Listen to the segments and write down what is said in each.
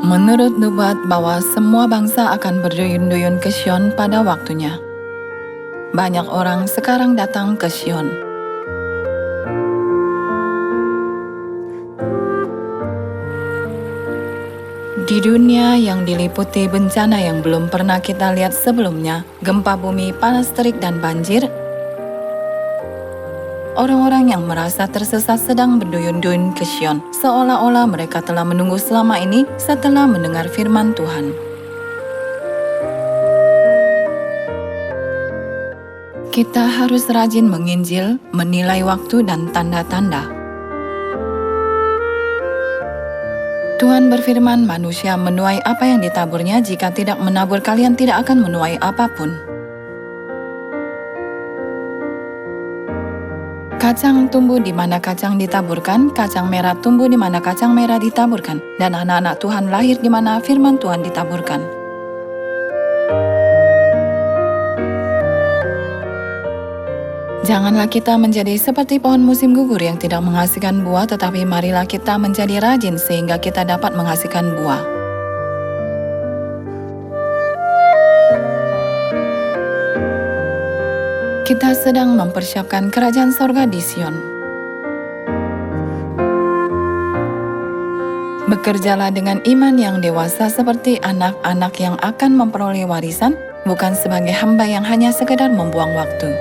Menurut nubuat bahwa semua bangsa akan berduyun-duyun ke Sion pada waktunya. Banyak orang sekarang datang ke Sion. Di dunia yang diliputi bencana yang belum pernah kita lihat sebelumnya, gempa bumi, panas terik, dan banjir, orang-orang yang merasa tersesat sedang berduyun-duyun ke Sion, seolah-olah mereka telah menunggu selama ini setelah mendengar firman Tuhan. Kita harus rajin menginjil, menilai waktu dan tanda-tanda. Tuhan berfirman, manusia menuai apa yang ditaburnya. Jika tidak menabur, kalian tidak akan menuai apapun. Kacang tumbuh di mana kacang ditaburkan, kacang merah tumbuh di mana kacang merah ditaburkan, dan anak-anak Tuhan lahir di mana firman Tuhan ditaburkan. Janganlah kita menjadi seperti pohon musim gugur yang tidak menghasilkan buah, tetapi marilah kita menjadi rajin sehingga kita dapat menghasilkan buah. Kita sedang mempersiapkan kerajaan sorga di Sion. Bekerjalah dengan iman yang dewasa seperti anak-anak yang akan memperoleh warisan, bukan sebagai hamba yang hanya sekedar membuang waktu.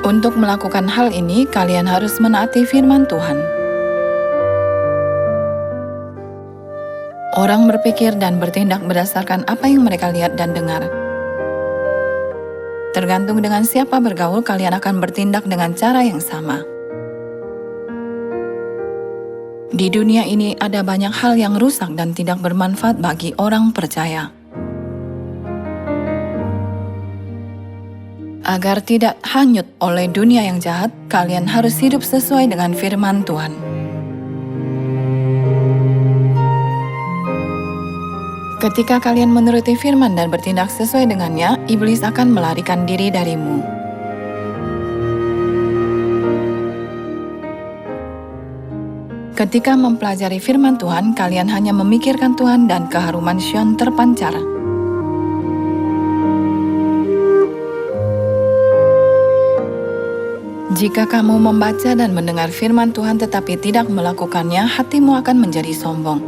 Untuk melakukan hal ini, kalian harus menaati firman Tuhan. Orang berpikir dan bertindak berdasarkan apa yang mereka lihat dan dengar. Tergantung dengan siapa bergaul, kalian akan bertindak dengan cara yang sama. Di dunia ini ada banyak hal yang rusak dan tidak bermanfaat bagi orang percaya. Agar tidak hanyut oleh dunia yang jahat, kalian harus hidup sesuai dengan firman Tuhan. Ketika kalian menuruti firman dan bertindak sesuai dengannya, iblis akan melarikan diri darimu. Ketika mempelajari firman Tuhan, kalian hanya memikirkan Tuhan dan keharuman Sion terpancar. Jika kamu membaca dan mendengar firman Tuhan tetapi tidak melakukannya, hatimu akan menjadi sombong.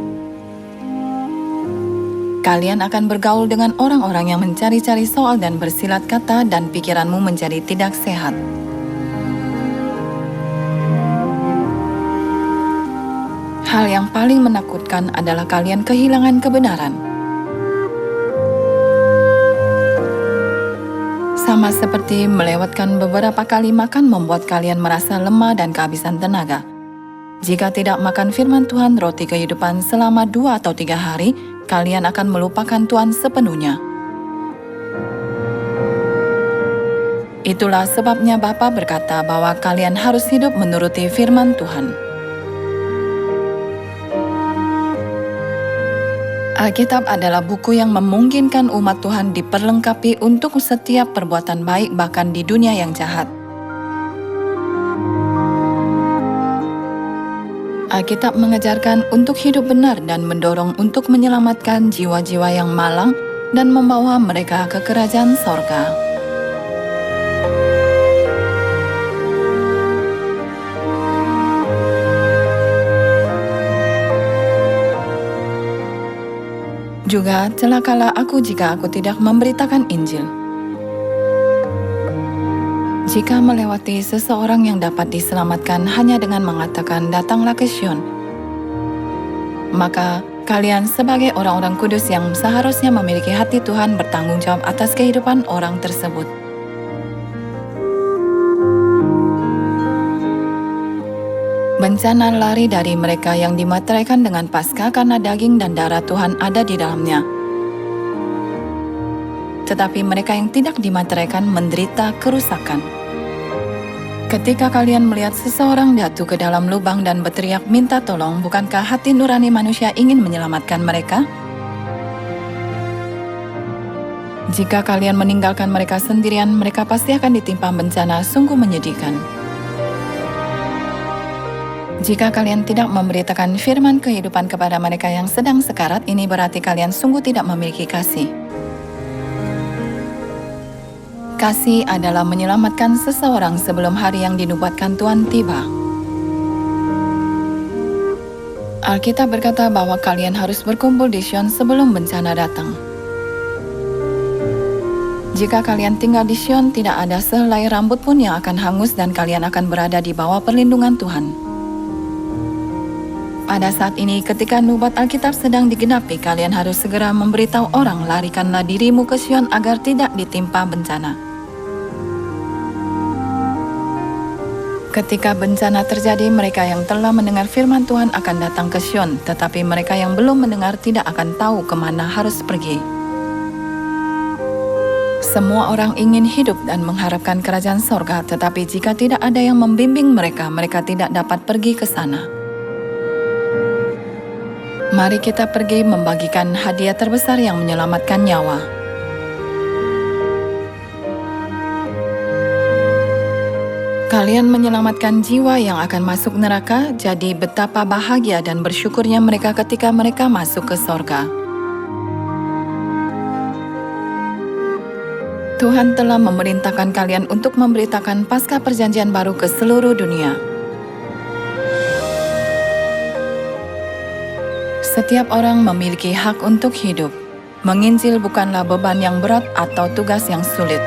Kalian akan bergaul dengan orang-orang yang mencari-cari soal dan bersilat kata, dan pikiranmu menjadi tidak sehat. Hal yang paling menakutkan adalah kalian kehilangan kebenaran. Sama seperti melewatkan beberapa kali makan membuat kalian merasa lemah dan kehabisan tenaga. Jika tidak makan firman Tuhan, roti kehidupan, selama 2 atau 3 hari, kalian akan melupakan Tuhan sepenuhnya. Itulah sebabnya Bapa berkata bahwa kalian harus hidup menuruti firman Tuhan. Alkitab adalah buku yang memungkinkan umat Tuhan diperlengkapi untuk setiap perbuatan baik, bahkan di dunia yang jahat. Alkitab mengajarkan untuk hidup benar dan mendorong untuk menyelamatkan jiwa-jiwa yang malang dan membawa mereka ke kerajaan sorga. Juga celakalah aku jika aku tidak memberitakan Injil. Jika melewati seseorang yang dapat diselamatkan hanya dengan mengatakan datanglah ke Sion, maka kalian sebagai orang-orang kudus yang seharusnya memiliki hati Tuhan bertanggung jawab atas kehidupan orang tersebut. Bencana lari dari mereka yang dimateraikan dengan Paskah karena daging dan darah Tuhan ada di dalamnya. Tetapi mereka yang tidak dimateraikan menderita kerusakan. Ketika kalian melihat seseorang jatuh ke dalam lubang dan berteriak minta tolong, bukankah hati nurani manusia ingin menyelamatkan mereka? Jika kalian meninggalkan mereka sendirian, mereka pasti akan ditimpa bencana sungguh menyedihkan. Jika kalian tidak memberitakan firman kehidupan kepada mereka yang sedang sekarat, ini berarti kalian sungguh tidak memiliki kasih. Kasih adalah menyelamatkan seseorang sebelum hari yang dinubuatkan Tuhan tiba. Alkitab berkata bahwa kalian harus berkumpul di Sion sebelum bencana datang. Jika kalian tinggal di Sion, tidak ada sehelai rambut pun yang akan hangus dan kalian akan berada di bawah perlindungan Tuhan. Pada saat ini, ketika nubuat Alkitab sedang digenapi, kalian harus segera memberitahu orang, larikanlah dirimu ke Sion agar tidak ditimpa bencana. Ketika bencana terjadi, mereka yang telah mendengar firman Tuhan akan datang ke Sion, tetapi mereka yang belum mendengar tidak akan tahu kemana harus pergi. Semua orang ingin hidup dan mengharapkan kerajaan sorga, tetapi jika tidak ada yang membimbing mereka, mereka tidak dapat pergi ke sana. Mari kita pergi membagikan hadiah terbesar yang menyelamatkan nyawa. Kalian menyelamatkan jiwa yang akan masuk neraka, jadi betapa bahagia dan bersyukurnya mereka ketika mereka masuk ke sorga. Tuhan telah memerintahkan kalian untuk memberitakan Paskah Perjanjian Baru ke seluruh dunia. Setiap orang memiliki hak untuk hidup. Menginjil bukanlah beban yang berat atau tugas yang sulit.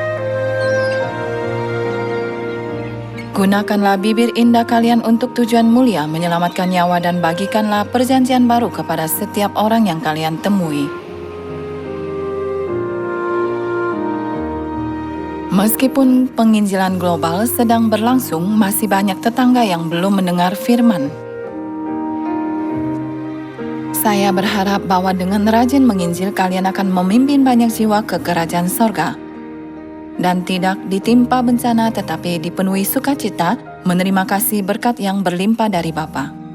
Gunakanlah bibir indah kalian untuk tujuan mulia, menyelamatkan nyawa, dan bagikanlah perjanjian baru kepada setiap orang yang kalian temui. Meskipun penginjilan global sedang berlangsung, masih banyak tetangga yang belum mendengar firman. Saya berharap bahwa dengan rajin menginjil, kalian akan memimpin banyak jiwa ke kerajaan sorga. Dan tidak ditimpa bencana, tetapi dipenuhi sukacita, menerima kasih berkat yang berlimpah dari Bapa.